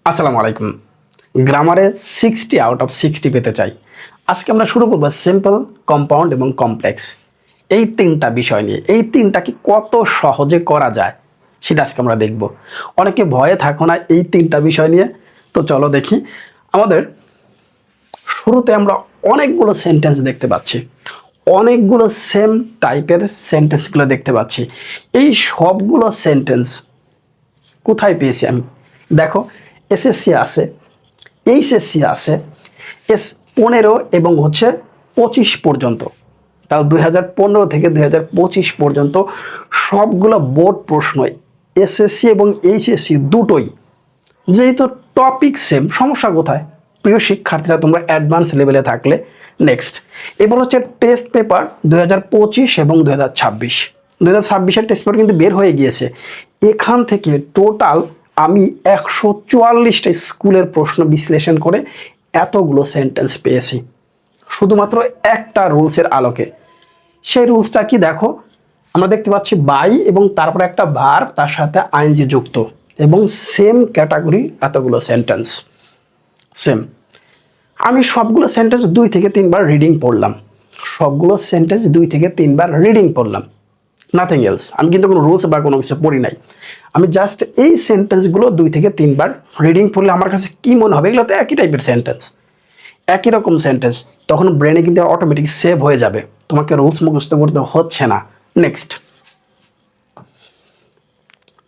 আসসালামু আলাইকুম। গ্রামারে 60 out of 60 পেতে চাই। আজকে আমরা শুরু করব সিম্পল, কম্পাউন্ড এবং কমপ্লেক্স এই তিনটা বিষয় নিয়ে। এই তিনটাকে কত সহজে করা যায় সেটা আজকে আমরা দেখব। অনেকে ভয়ে থাকো না এই তিনটা বিষয় নিয়ে, তো চলো দেখি। আমাদের শুরুতে আমরা অনেকগুলো সেন্টেন্স দেখতে পাচ্ছি, অনেকগুলো সেম টাইপের সেন্টেন্সগুলো দেখতে পাচ্ছি। এই সবগুলো সেন্টেন্স কোথায় পেয়েছি আমি? দেখো, এসএসসি আছে, এইচএসসি আছে, S15 এবং 25 পর্যন্ত, তাহলে 2015 থেকে 2025 পর্যন্ত সবগুলো বোর্ড প্রশ্ন, এসএসসি এবং এইচএসসি দুটোই। যেহেতু টপিক সেম, সমস্যা কোথায়? প্রিয় শিক্ষার্থীরা, তোমরা অ্যাডভান্স লেভেলে থাকলে নেক্সট। এবার টেস্ট পেপার 2025 এবং 2026। 2026-এর টেস্ট পেপার কিন্তু বের হয়ে গিয়েছে। এখান থেকে টোটাল আমি 144টা স্কুলের প্রশ্ন বিশ্লেষণ করে এতগুলো সেন্টেন্স পেয়েছি, শুধুমাত্র একটা রুলসের আলোকে। সেই রুলসটা কি দেখো, আমরা দেখতে পাচ্ছি বাই এবং তারপরে একটা ভার্ব, তার সাথে আইএনজি যুক্ত, এবং সেম ক্যাটাগরি এতগুলো সেন্টেন্স সেম। আমি সবগুলো সেন্টেন্স 2 থেকে 3 বার রিডিং পড়লাম, সবগুলো সেন্টেন্স 2 থেকে 3 বার রিডিং পড়লাম, নাথিং এলস। আমি কিন্তু কোনো রুলস বা কোনো কিছু পড়ি নাই। আমি জাস্ট এই সেন্টেন্সগুলো 2 থেকে 3 বার রিডিং পড়লে আমার কাছে কি মনে হবে, এগুলো তো একই টাইপের সেন্টেন্স, একই রকম সেন্টেন্স। তখন ব্রেনে কিন্তু অটোমেটিক সেভ হয়ে যাবে, তোমাকে রুলস মুখস্থ করতে হচ্ছে না। Next,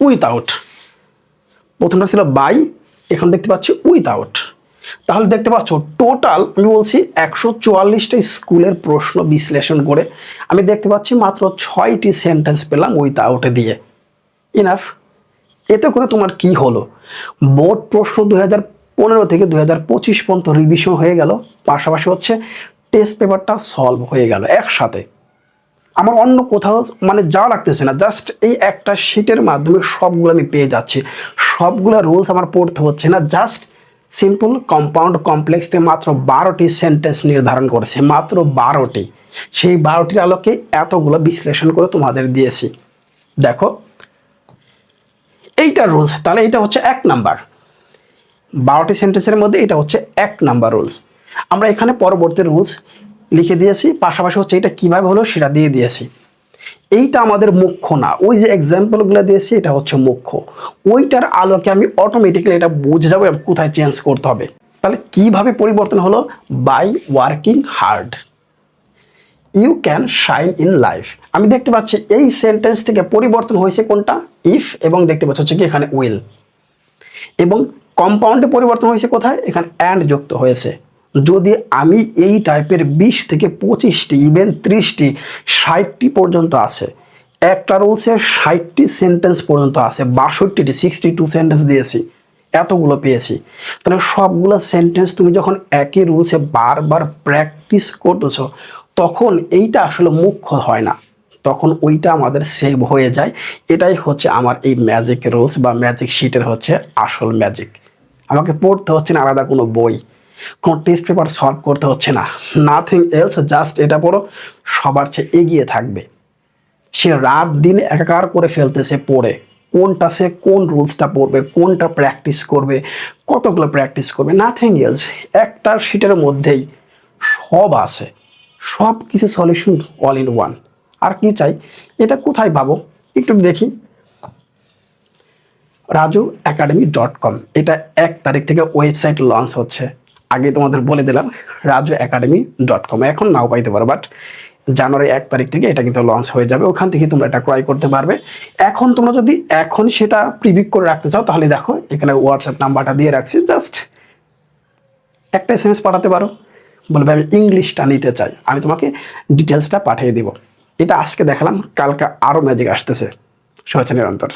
without. প্রথমটা ছিল বাই, এখন দেখতে পাচ্ছি উইথআউট। তাহলে দেখতে পাচ্ছ টোটাল আমি বলছি 144টা স্কুলের প্রশ্ন বিশ্লেষণ করে আমি দেখতে পাচ্ছি মাত্র 6টি সেন্টেন্স পেলাম উইথআউটে দিয়ে। ইনাফ। এতে করে তোমার কি হলো? বোর্ড প্রশ্ন 2015 থেকে 2025 পর্যন্ত রিভিশন হয়ে গেল, পাশাপাশি টেস্ট পেপারটা সলভ হয়ে গেল একসাথে। আমার অন্য কোথাও যাওয়া লাগতেছে না, জাস্ট এই একটা শিটের মাধ্যমে সবগুলো আমি পেয়ে যাচ্ছি। সবগুলো রুলস আমার পড়তে হচ্ছে না, জাস্ট সিম্পল, কম্পাউন্ড, কমপ্লেক্সে মাত্র 12টি সেন্টেন্স নির্ধারণ করেছে, মাত্র 12টি। সেই 12টির আলোকে এতগুলো বিশ্লেষণ করে তোমাদের দিয়েছি। দেখো এইটা রুলস, তাহলে এটা 1 নাম্বার। 12টি সেন্টেন্সের মধ্যে এটা 1 নাম্বার রুলস। আমরা এখানে পরবর্তী রুলস লিখে দিয়েছি, পাশাপাশি এটা কিভাবে হলো সেটা দিয়ে দিয়েছি। এইটা আমাদের মুখ্য না, ওই যে এক্সাম্পলগুলো দিয়েছি এটা মুখ্য। ওইটার আলোকে আমি অটোমেটিক্যালি এটা বুঝে যাবো কোথায় চেঞ্জ করতে হবে। তাহলে কিভাবে পরিবর্তন হলো? By working hard you can shine in life. আমি দেখতে পাচ্ছি এই সেন্টেন্স থেকে পরিবর্তন হয়েছে কোনটা? ইফ, এবং দেখতে পাচ্ছি কি এখানে উইল। এবং কম্পাউন্ডে পরিবর্তন হয়েছে কোথায়? এখানে অ্যান্ড যুক্ত হয়েছে। যদি আমি এই টাইপের 20 থেকে 25টি, ইভেন 30টি, 60টি পর্যন্ত আছে, একটা রুলসে 60টি সেন্টেন্স পর্যন্ত আছে, 62টি, 62 সেন্টেন্স দিয়েছি, এতগুলো পেয়েছি। তাহলে সবগুলো সেন্টেন্স তুমি যখন একই রুলসে বারবার প্র্যাকটিস করতেছো, তখন এইটা আসলে মুখ্য হয় না, তখন ওইটা আমাদের সেভ হয়ে যায়। এটাই আমার এই ম্যাজিক রুলস বা ম্যাজিক শিটের আসল ম্যাজিক। আমাকে পড়তে হচ্ছে না আলাদা কোনো বই, কোনো টেস্ট পেপার সলভ করতে হচ্ছে না, নাথিং এলস, জাস্ট এটা পড়ো, সবার চেয়ে এগিয়ে থাকবে। সে রাত দিন একাকার করে ফেলতেছে পড়ে, কোনটা সে কোন রুলসটা পড়বে, কোনটা প্র্যাকটিস করবে, কতগুলো প্র্যাকটিস করবে, নাথিং এলস। একটা শিটের মধ্যেই সব আছে, সব কিছু সলিউশন অল ইন ওয়ান। আর কি চাই? এটা কোথায় পাবো একটু দেখি। rajuacademy.com, এটা 1 তারিখ থেকে ওয়েবসাইট লঞ্চ হচ্ছে। আগে তোমাদের বলে দিলাম rajuacademy.com, এখন নাও পাইতে পারো, বাট জানুয়ারি 1 তারিখ থেকে এটা কিন্তু লঞ্চ হয়ে যাবে। ওখান থেকে তোমরা এটা ক্রয় করতে পারবে। এখন তোমরা যদি এখন সেটা প্রিভিউ করে রাখতে চাও, তাহলে দেখো এখানে হোয়াটসঅ্যাপ নাম্বারটা দিয়ে রাখছি, জাস্ট একটা SMS পাঠাতে পারো, বলবে আমি ইংলিশটা নিতে চাই, আমি তোমাকে ডিটেলসটা পাঠিয়ে দিব। এটা আজকে দেখালাম, কালকে আরও ম্যাজিক আসতেছে। শুভেচ্ছা নিরন্তর।